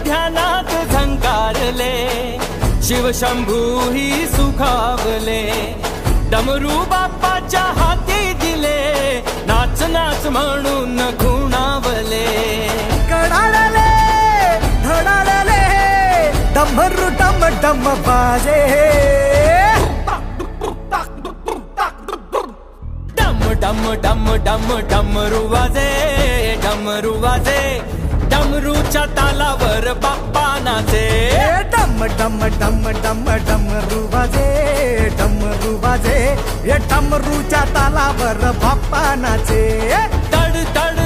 ध्यानात झंकारले, शिवशंभू ही सुखावले, डमरू बाप्पाच्या हाती दिले, नाच नाच म्हणून खुणावले. कडाळले धडाळले डमरू डम डम बाजे, डम डम डम डम डमरू वाजे, डमरू वाजे, डमरूच्या तालावर बाप्पा नाचे. डम डम डम डम डमरू वाजे, डमरू वाजे, डमरूच्या तालावर बाप्पा नाचे. तड तड